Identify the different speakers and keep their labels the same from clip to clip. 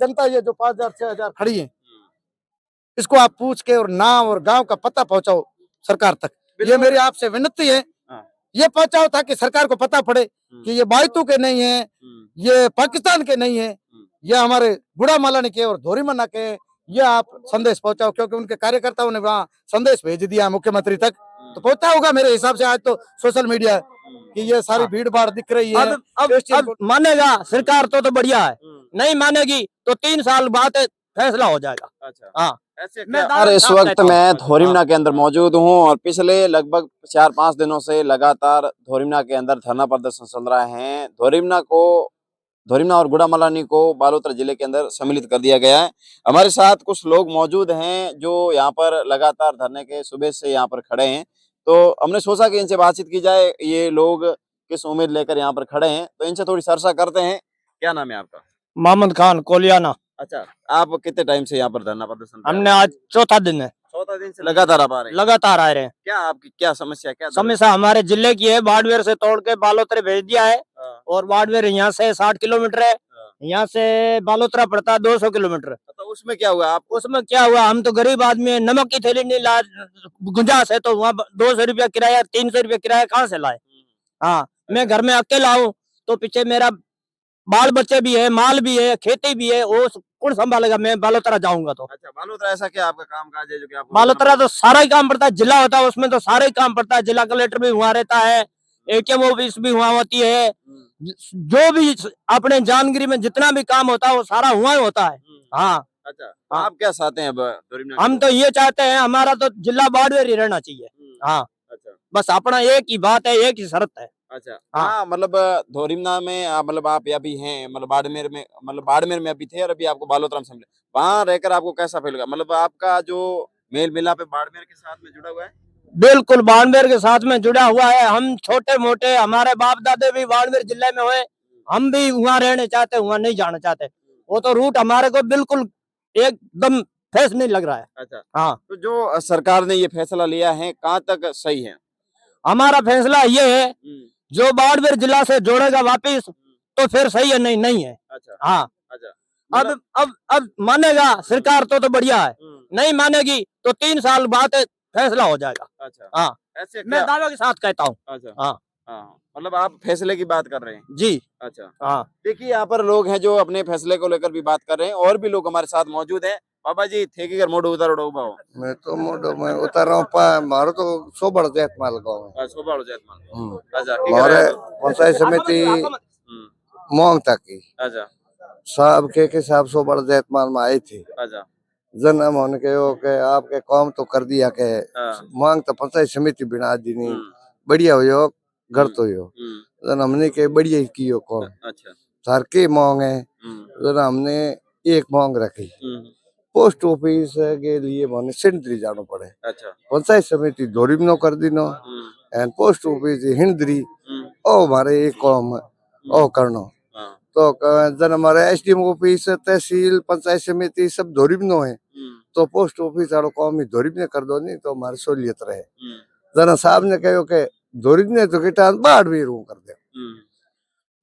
Speaker 1: जनता ये जो 5,000 6,000 खड़ी है, इसको आप पूछ के और नाम और गांव का पता पहुंचाओ सरकार तक। ये मेरी आपसे विनती है, ये पहुंचाओ ताकि सरकार को पता पड़े कि ये बायतू के नहीं है, ये पाकिस्तान के नहीं है, ये हमारे गुड़ामालानी के और धोरीमन्ना के। ये आप संदेश पहुंचाओ, क्योंकि उनके कार्यकर्ताओं ने वहाँ संदेश भेज दिया मुख्यमंत्री तक, तो पहुंचा होगा मेरे हिसाब से। आज तो सोशल मीडिया है कि ये सारी भीड़ भाड़ दिख रही है।
Speaker 2: अब मानेगा सरकार तो बढ़िया है, नहीं मानेगी तो 3 साल बाद फैसला हो जाएगा।
Speaker 3: अच्छा,
Speaker 2: हाँ,
Speaker 3: यार इस वक्त मैं धोरीमन्ना के अंदर मौजूद हूँ और पिछले लगभग 4-5 दिनों से लगातार धोरीमन्ना के अंदर धरना प्रदर्शन चल रहा है। धोरीमन्ना और गुड़ामालानी को बालोतरा जिले के अंदर सम्मिलित कर दिया गया है। हमारे साथ कुछ लोग मौजूद हैं जो यहाँ पर लगातार धरने के सुबह से यहाँ पर खड़े हैं, तो हमने सोचा कि इनसे बातचीत की जाए। ये लोग किस उम्मीद लेकर यहाँ पर खड़े हैं, तो इनसे थोड़ी चर्चा करते हैं। क्या नाम है आपका?
Speaker 2: मोहम्मद खान कोलियाना।
Speaker 3: अच्छा, आप कितने टाइम से यहाँ पर धरना प्रदर्शन?
Speaker 2: हमने आज चौथा दिन है।
Speaker 3: चौथा दिन से लगातार आप आ रहे हैं?
Speaker 2: लगातार आ रहे हैं।
Speaker 3: क्या आपकी क्या समस्या, क्या
Speaker 2: समस्या हमारे जिले की है, बाड़मेर से तोड़ के बालोतरा भेज दिया है। और बाड़मेर यहाँ से 60 किलोमीटर है, यहाँ से बालोतरा पड़ता है 200 किलोमीटर।
Speaker 3: तो उसमें क्या हुआ? आप
Speaker 2: उसमें क्या हुआ, हम तो गरीब आदमी है, नमक की थैली नहीं ला गुंजाइश है, तो वहाँ 200 रुपया किराया 300 रुपया किराया कहाँ से लाए? हाँ, मैं घर में अकेला हूँ, तो पीछे मेरा बाल बच्चे भी है, माल भी है, खेती भी है, वो कौन संभालेगा? मैं बालोतरा जाऊंगा तो।
Speaker 3: अच्छा, बालोतरा ऐसा क्या आपका काम काज है जो कि आपको?
Speaker 2: बालोतरा तो सारा ही काम पड़ता है, जिला होता है उसमें तो सारा ही काम पड़ता है। जिला कलेक्टर भी वहाँ रहता है, एटीएम ऑफिस भी वहाँ होती है, जो भी अपने जानगिरी में जितना भी काम होता है वो सारा वहाँ ही होता है। हाँ।
Speaker 3: अच्छा, तो आप क्या चाहते हैं अब धोरीमन्ना?
Speaker 2: हम तो ये चाहते हैं, हमारा तो जिला बाड़मेर ही रहना चाहिए। हाँ,
Speaker 3: अच्छा,
Speaker 2: बस अपना एक ही बात है, एक ही शर्त है।
Speaker 3: अच्छा। हाँ, मतलब धोरीमन्ना में मतलब आप अभी हैं, मतलब बाड़मेर में अभी थे और अभी आपको बालोतरा में समझे, वहाँ रहकर आपको कैसा फील हुआ? मतलब आपका जो मेल मिलाप है बाड़मेर के साथ में जुड़ा हुआ है?
Speaker 2: बिल्कुल बाड़मेर के साथ में जुड़ा हुआ है। हम छोटे मोटे, हमारे बाप दादे भी बाड़मेर जिले में हुए, हम भी वहाँ रहने चाहते, वहाँ नहीं जाना चाहते। वो तो रूट हमारे को बिल्कुल एकदम फेस नहीं लग रहा है।
Speaker 3: अच्छा,
Speaker 2: हाँ,
Speaker 3: तो जो सरकार ने ये फैसला लिया है कहाँ तक सही है?
Speaker 2: हमारा फैसला ये है, जो बाड़मेर जिला से जोड़ेगा वापिस तो फिर सही है, नहीं नहीं है।
Speaker 3: अच्छा,
Speaker 2: हाँ,
Speaker 3: अच्छा,
Speaker 2: अब मानेगा सरकार तो बढ़िया है, नहीं मानेगी तो 3 साल बाद फैसला हो जाएगा।
Speaker 3: अच्छा,
Speaker 2: हाँ,
Speaker 3: ऐसे
Speaker 2: मैं दावे के साथ कहता हूँ।
Speaker 3: अच्छा,
Speaker 2: हाँ,
Speaker 3: हाँ, मतलब आप फैसले की बात कर रहे हैं?
Speaker 2: जी।
Speaker 3: अच्छा,
Speaker 2: हाँ,
Speaker 3: देखिए यहाँ पर लोग हैं जो अपने फैसले को लेकर भी बात कर रहे हैं, और भी लोग हमारे साथ मौजूद हैं। बाबा जी थे कि मोड़ उतारो डोबा हो?
Speaker 1: मैं तो मोडो में उतर रहा हूँ, मारो तो 100 बढ़ जाए माल गाँव में।
Speaker 3: शोभा हो जात मान। अच्छा,
Speaker 1: हमारे पंचायत समिति मोंग तक की
Speaker 3: अच्छा,
Speaker 1: सब के हिसाब 100 बढ़ जाए माल में आई थी।
Speaker 3: अच्छा,
Speaker 1: जन्म होने के हो के आपके काम तो कर दिया के मांग तो पंचायत समिति बिना दी नहीं, बढ़िया हो घर तो हो जन हमने के बढ़िया की हो काम।
Speaker 3: अच्छा,
Speaker 1: सर के मांग है जन हमने एक मांग रखी, पोस्ट ऑफिस के लिए माने सेंट्री जाना पड़े।
Speaker 3: अच्छा,
Speaker 1: पंचायत समिति धोरीमन्ना कर दिनो एंड पोस्ट ऑफिस हिंदरी ओ हमारे एक काम ओ करनो। तो जन हमारे एसडीएम ऑफिस तहसील पंचायत समिति सब धोरीमन्ना है, तो पोस्ट ऑफिस वालों काम ही धोरीमन्ना कर दो, नहीं तो हमारी सहूलियत रहे। जना साहब ने कहो के धोरीमन्ना तो किटान बाड़मेर कर दे,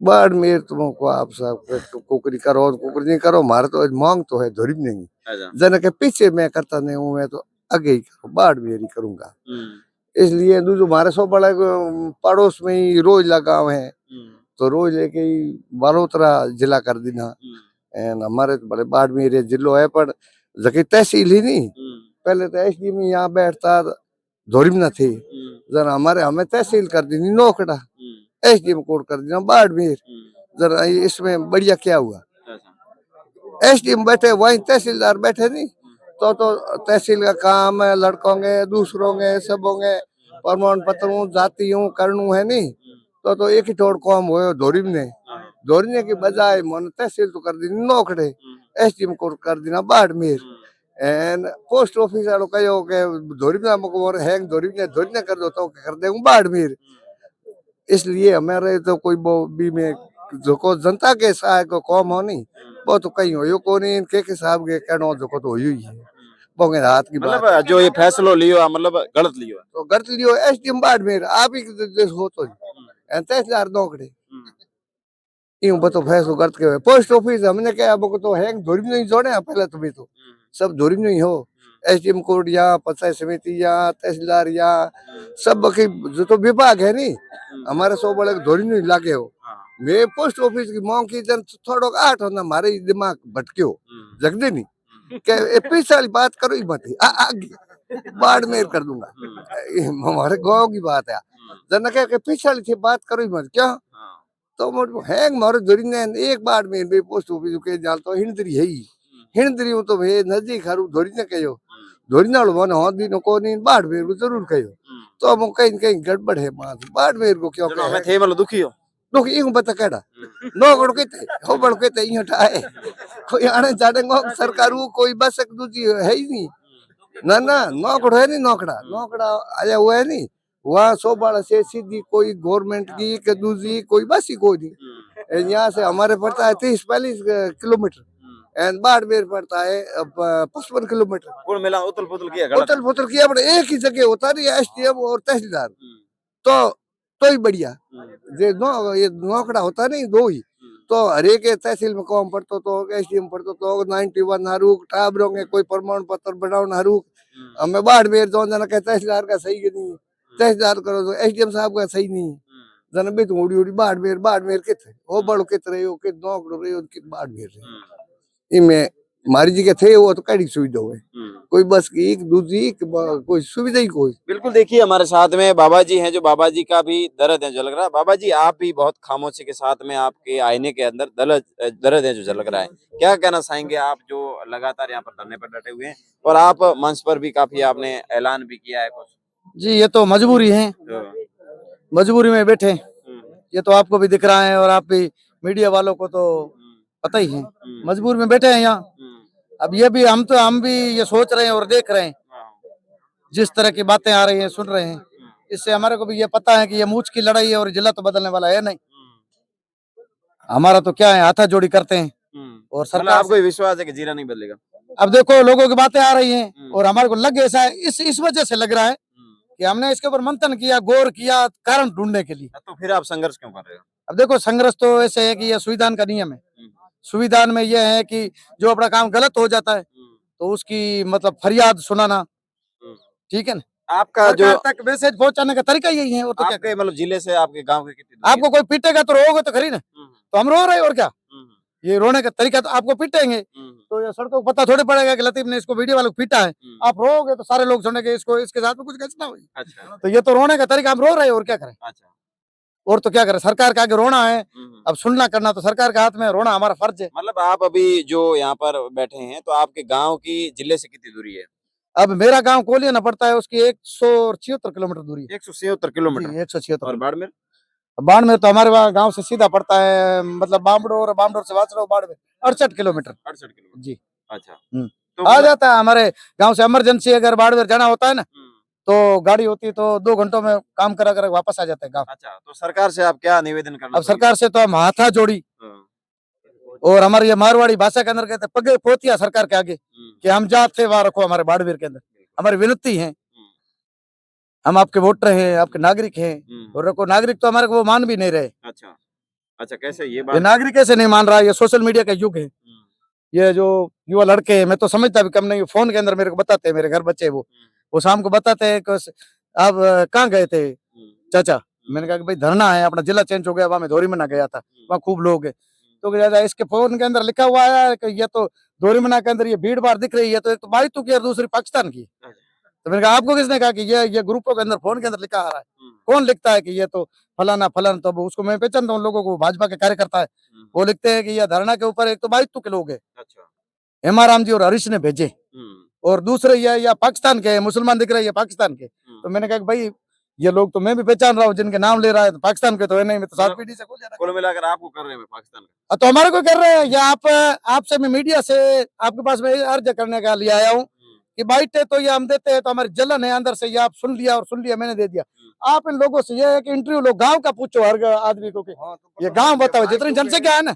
Speaker 1: बाड़मेर तुमको आप सब कुकरी करो कुकरी नहीं करो, हमारे तो मांग तो है धोरीमन्ना नहीं। जना के पीछे मैं करता नहीं हूँ, मैं तो आगे ही करूँ, बाड़मेर ही करूंगा। इसलिए जो हमारे सौ बड़े पड़ोस में ही रोज लगाव है, तो रोज लेके ही बालोतरा जिला कर देना। एंड हमारे तो बड़े बाड़मेर जिलो है, पर जबकि तहसील ही नहीं, पहले तो एसडीएम यहाँ बैठता धोरीमन्ना थे, जरा हमारे हमें तहसील कर दी नोकड़ा, एसडीएम कोर्ट कर दिया बाड़मेर। जरा इसमें बढ़िया क्या हुआ, एसडीएम बैठे वहीं तहसीलदार बैठे नहीं, तो तहसील का काम है लड़कों के दूसरों के सब होंगे, प्रमाण पत्र जाती हूँ करनू है नहीं, तो एक ही ठोड़ काम हो धोरीमन्ना की बजाय मन तहसील तो कर दी नोकड़े, एसडीएम कोर्ट कर देना बाड़मेर। एंड पोस्ट ऑफिस वालों कहो के धोरीमन्ना है धोरीमन्ना कर दो तो कर देंगे बाड़मेर। इसलिए हमारे तो कोई भी में जो को जनता के सहायक को कम हो नहीं, वो तो कहीं हो को नहीं, इनके हिसाब के कहना जो को तो ही है बोंगे हाथ की बात।
Speaker 3: मतलब जो ये फैसलो लियो मतलब गलत लियो,
Speaker 1: तो गलत लियो एसडीएम बाड़मेर आप ही हो तो तहसीलदार नौकड़े। यूं बतो फैसलो करते हुए पोस्ट ऑफिस हमने क्या अब तो है धोरी में नहीं जोड़े हैं पहले तो भी तो सब धोरी में ही हो एसडीएम कोर्ट या पंचायत समिति या तहसीलदार या सब बाकी जो तो विभाग है नहीं हमारे सौ बड़े धोरी में ही लागे हो मैं पोस्ट ऑफिस की मांग की जन थोड़ा आठ होना हमारे ही दिमाग भटक्यो जगदे नहीं क्या ए पैसा वाली बात करो ही मत आगे बाड़मेर कर दूंगा ये हमारे गांव की बात है जना क्या पैसा वाली थी बात करो ही मत क्या तो मोट हैंग मारो जोड़ी ने एक बार में बे पोस्ट ऑफिस के जाल तो हिंदरी है ही हिंदरी हूं तो भे नजदीक हारू धोरी ने कहो धोरी नाल वन हो दिन को नहीं बाढ़ मेर को जरूर कहो तो हम कहीं कहीं गड़बड़ है मां बाढ़ मेर को क्यों
Speaker 3: जो हमें थे मतलब दुखी हो
Speaker 1: दुख यूं बता केड़ा नो गड़ केते हो बड़ केते यूं ठाए कोई आने जाने गो सरकार को कोई बस एक दूजी है ही नहीं ना ना नौकड़ है नहीं नौकड़ा आया हुआ है नहीं वहाँ सोबाड़ा से सीधी कोई गवर्नमेंट की के दूसरी कोई बस ही कोई नहीं यहाँ से हमारे पड़ता है 30-40 किलोमीटर एंड बाड़मेर पड़ता है 55 किलोमीटर
Speaker 3: कुल मिला उतल पुतल किया
Speaker 1: उतल पुतल किया बड़े एक ही जगह होता नहीं एसडीएम और तहसीलदार तो ही बढ़िया ये नौकड़ा होता नहीं दो ही तो हरेक तहसील में काम पड़तो तो एसडीएम पड़तो तो 91 हारूक टाबरों के कोई प्रमाण पत्र बनाओ हारूक हमें बाड़मेर जो जना के तहसीलदार का सही के नहीं तहसीलदार करो तो एसडीएम साहब का सही नहीं जना बे उड़ी उड़ी बाड़मेर किथे ओ बड़ो कित रहे हो कि नौकड़ो रहे हो कि बाड़मेर रहे इनमें मारी जी के थे वो तो कड़ी सुविधा हुए कोई बस की एक दूसरी कोई सुविधा ही कोई
Speaker 3: बिल्कुल। देखिए हमारे साथ में बाबा जी हैं, जो बाबा जी का भी दर्द है झलक रहा है। बाबा जी आप भी बहुत खामोशी के साथ में आपके आईने के अंदर दर्द है जो झलक रहा है, क्या कहना चाहेंगे आप जो लगातार यहाँ पर धरने पर डटे हुए हैं और आप मंच पर भी काफी आपने ऐलान भी किया है कुछ?
Speaker 4: जी ये तो मजबूरी है, मजबूरी में बैठे, ये तो आपको भी दिख रहा है और आप भी मीडिया वालों को तो पता ही है, मजबूरी में बैठे हैं यहाँ। अब ये भी हम भी ये सोच रहे हैं और देख रहे हैं, जिस तरह की बातें आ रही हैं सुन रहे हैं, इससे हमारे को भी ये पता है कि ये मूछ की लड़ाई है और जिला तो बदलने वाला है नहीं। हमारा तो क्या है, हाथा जोड़ी करते हैं और
Speaker 3: मतलब
Speaker 4: सरकार
Speaker 3: आपको ये विश्वास है कि जिला नहीं बदलेगा?
Speaker 4: अब देखो लोगों की बातें आ रही हैं और हमारे को लग ऐसा है, इस वजह से लग रहा है कि हमने इसके ऊपर मंथन किया, गौर किया, कारण ढूंढने के लिए।
Speaker 3: तो फिर आप संघर्ष क्यों कर रहे हो?
Speaker 4: अब देखो संघर्ष तो ऐसे है कि ये संविधान का नियम है, संविधान में यह है कि जो अपना काम गलत हो जाता है तो उसकी मतलब फरियाद सुनाना, ठीक है ना,
Speaker 3: आपका जो
Speaker 4: सरकार तक मैसेज पहुंचाने का तरीका यही है। और तो क्या
Speaker 3: आपके मतलब जिले से आपके गांव के कितनी दूरी
Speaker 4: आपको कोई पीटेगा तो रोओगे तो खरी ना,
Speaker 3: है?
Speaker 4: तो हम रो रहे हैं और क्या, ये रोने का तरीका तो आपको पीटेंगे तो ये सड़कों को पता थोड़ी पड़ेगा कि लतीफ ने इसको वीडियो वालों को पीटा है, आप रोओगे तो सारे लोग सुनेंगे इसको, इसके साथ में कुछ घटना हुई।
Speaker 3: अच्छा
Speaker 4: तो ये तो रोने का तरीका, हम रो रहे हैं और क्या करें,
Speaker 3: अच्छा
Speaker 4: और तो क्या करें, सरकार के आगे रोना है, अब सुनना करना तो सरकार के हाथ में, रोना हमारा फर्ज है।
Speaker 3: मतलब आप अभी जो यहाँ पर बैठे हैं तो आपके गांव की जिले से कितनी दूरी है?
Speaker 4: अब मेरा गांव कोलिया न पड़ता है, उसकी 176 किलोमीटर दूरी है,
Speaker 3: 176 किलोमीटर।
Speaker 4: 176।
Speaker 3: और बाड़मेर?
Speaker 4: बाड़मेर तो हमारे वहाँ गांव से सीधा पड़ता है, मतलब बामडोर से वासड़ा बाड़मेर 68 किलोमीटर
Speaker 3: 68 किलोमीटर।
Speaker 4: जी।
Speaker 3: अच्छा
Speaker 4: तो आ जाता है हमारे गांव से, इमरजेंसी अगर बाड़मेर जाना होता है ना तो गाड़ी होती है तो 2 घंटों में काम करा कर वापस आ जाते हैं गाँव।
Speaker 3: अच्छा, तो सरकार से आप क्या निवेदन करना
Speaker 4: अब सरकार से तो हम हाथा जोड़ी
Speaker 3: चाहेंगे?
Speaker 4: और हमारी ये मारवाड़ी भाषा के अंदर कहते हैं पगे पोतिया सरकार के आगे कि हम जात थे वहां रखो हमारे बाड़मेर के अंदर, हमारी विनती है, हम आपके वोटर हैं, आपके नागरिक हैं, और रखो नागरिक तो हमारे को वो मान भी नहीं रहे।
Speaker 3: अच्छा अच्छा, कैसे ये
Speaker 4: ये
Speaker 3: बात?
Speaker 4: नागरिक कैसे नहीं मान रहा है, ये सोशल मीडिया का युग है, ये जो युवा लड़के हैं, मैं तो समझता भी कम नहीं, फोन के अंदर मेरे को बताते हैं, मेरे घर बच्चे वो शाम को बताते हैं कि आप कहाँ गए थे चाचा, मैंने कहा कि भाई धरना है, अपना जिला चेंज हो गया, वहां मैं धोरीमना गया था, वहाँ खूब लोग है, तो कहता है इसके फोन के अंदर लिखा हुआ है कि ये तो धोरीमना के अंदर ये भीड़ भाड़ दिख रही है, तो एक तो बाई की और दूसरी पाकिस्तान की। तो मैंने कहा आपको किसने कहा कि ये ग्रुपों के अंदर फोन के अंदर लिखा आ रहा है, कौन लिखता है कि ये तो फलाना फलाना, तो उसको मैं पहचानता हूँ लोगों को, भाजपा के कार्यकर्ता है, वो लिखते हैं कि ये धरना के ऊपर एक तो 22 के लोग है, हेमाराम जी और हरीश ने भेजे, और दूसरे ये या पाकिस्तान के मुसलमान दिख रहे हैं, पाकिस्तान के। तो मैंने कहा भाई ये लोग तो मैं भी पहचान रहा हूँ, जिनके नाम ले रहा है, तो पाकिस्तान के तो है नहीं, मैं तो 7 पीढ़ी से
Speaker 3: कुल मिलाकर आपको कर रहे हैं पाकिस्तान का?
Speaker 4: तो हमारे को कर रहे हैं, या आपसे मैं मीडिया से आपके पास में अर्ज करने का लिए आया हूँ कि बाइटे तो ये हम देते हैं तो हमारी जलन है अंदर से, ये आप सुन लिया मैंने दे दिया। आप इन लोगों से ये है कि इंटरव्यू लो, गांव का पूछो हर आदमी को, ये गांव बताओ, जितनी जनसंख्या है ना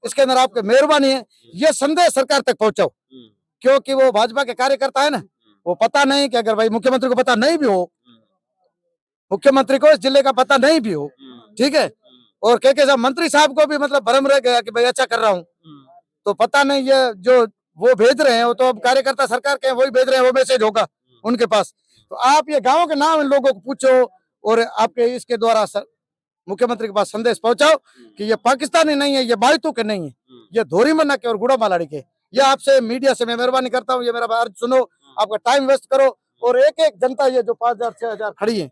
Speaker 4: इसके अंदर, आपके मेहरबानी है ये संदेश सरकार तक पहुंचाओ, क्योंकि वो भाजपा के कार्यकर्ता है ना, वो पता नहीं कि अगर भाई मुख्यमंत्री को पता नहीं भी हो, मुख्यमंत्री को इस जिले का पता नहीं भी हो, ठीक है, और के साहब मंत्री साहब को भी मतलब भ्रम रह गया कि भाई अच्छा कर रहा हूँ। तो पता नहीं ये जो वो भेज रहे हैं वो तो अब कार्यकर्ता सरकार के हैं, वही भेज रहे हैं, वो मैसेज होगा उनके पास। तो आप ये गाँव के नाम इन लोगों को पूछो और आपके इसके द्वारा मुख्यमंत्री के पास संदेश पहुंचाओ कि ये पाकिस्तानी नहीं है, ये बायतू के नहीं है, ये धोरीमन्ना के और गुड़ा मालाड़ी के। ये आपसे मीडिया से मैं मेहरबानी करता हूँ, ये मेरा अर्ज सुनो, आपका टाइम वेस्ट करो और एक एक जनता ये जो 5,000 6,000 खड़ी है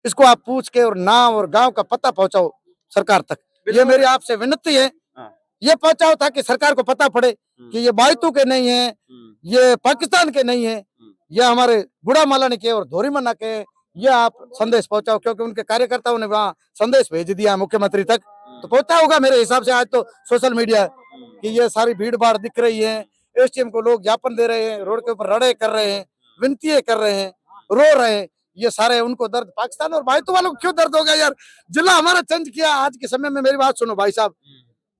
Speaker 4: इसको आप पूछ के और नाम और गांव का पता पहुंचाओ सरकार तक। ये मेरी आपसे विनती है, ये पहुंचाओ ताकि सरकार को पता पड़े कि ये बायतू के नहीं है, ये पाकिस्तान के नहीं है, ये हमारे गुड़ा मालानी के और धोरीमन्ना के। ये आप संदेश पहुंचाओ क्योंकि उनके कार्यकर्ताओं ने वहाँ संदेश भेज दिया मुख्यमंत्री तक, तो पहुंचा होगा मेरे हिसाब से। आज तो सोशल मीडिया कि ये सारी भीड़ भाड़ दिख रही है, एसडीएम को लोग ज्ञापन दे रहे हैं, रोड के ऊपर रड़े कर रहे हैं, विनती कर रहे हैं, रो रहे हैं। ये सारे उनको दर्द, पाकिस्तान और बायतू वालों को क्यों दर्द होगा यार? जिला हमारा चेंज किया आज के समय में। मेरी बात सुनो भाई साहब,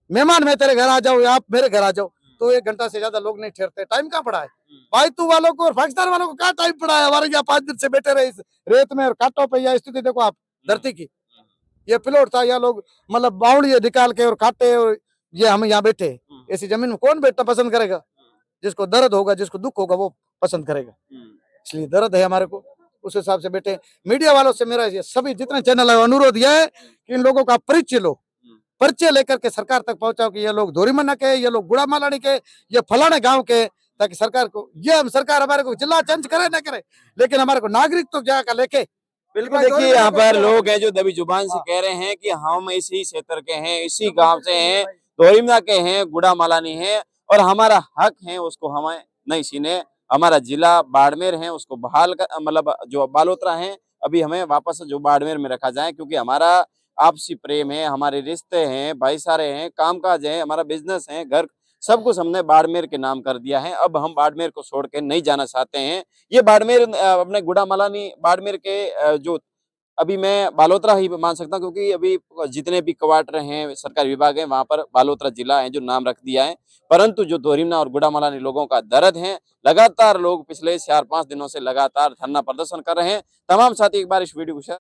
Speaker 4: मेहमान मैं तेरे घर आ जाऊँ या आप मेरे घर आ जाओ तो 1 घंटा से ज्यादा लोग नहीं ठहरते। टाइम कहाँ पड़ा है? बायतू वालों को और पाकिस्तान वालों को कहाँ टाइम पड़ा है? हमारे यहाँ 5 दिन से बैठे रहे इस रेत में और कांटों पे। यह स्थिति देखो आप धरती की, ये प्लॉट था, या लोग मतलब बावड़िए निकाल के और काटे, और ये हम यहाँ बैठे। ऐसी जमीन में कौन बैठना पसंद करेगा? जिसको दर्द होगा, जिसको दुख होगा वो पसंद करेगा। इसलिए दर्द है हमारे को, उस हिसाब से बैठे। मीडिया वालों से मेरा ये सभी जितने चैनल है अनुरोध यह है कि इन लोगों का परिचय लो, परिचय लेकर के सरकार तक पहुंचाओ कि ये लोग धोरीमन्ना के, ये लोग गुड़ा मालानी के, ये फलाने गांव के, ताकि सरकार को ये हम सरकार हमारे को जिला चेंज करे ना करे, लेकिन हमारे को नागरिक तो जाकर लेके।
Speaker 3: बिल्कुल, देखिए यहाँ पर लोग हैं जो दबी जुबान से कह रहे हैं कि हम इसी क्षेत्र के हैं, इसी गांव से हैं, धोरीमन्ना के हैं, गुड़ा मालानी हैं और हमारा हक है उसको हमें नहीं छीने। हमारा जिला बाड़मेर है उसको बहाल कर, मतलब जो बालोतरा है अभी हमें वापस जो बाड़मेर में रखा जाए, क्योंकि हमारा आपसी प्रेम है, हमारे रिश्ते हैं, भाईचारे हैं, कामकाज है, हमारा बिजनेस है, घर सब कुछ हमने बाड़मेर के नाम कर दिया है। अब हम बाड़मेर को छोड़ के नहीं जाना चाहते हैं। ये बाड़मेर अपने गुड़ा मालानी बाड़मेर के जो अभी मैं बालोतरा ही मान सकता हूँ, क्योंकि अभी जितने भी क्वार्टर हैं, सरकारी विभाग हैं, वहां पर बालोतरा जिला है जो नाम रख दिया है। परंतु जो धोरीमन्ना और गुड़ा मालानी लोगों का दर्द है, लगातार लोग पिछले 4-5 दिनों से लगातार धरना प्रदर्शन कर रहे हैं। तमाम साथी एक बार इस वीडियो को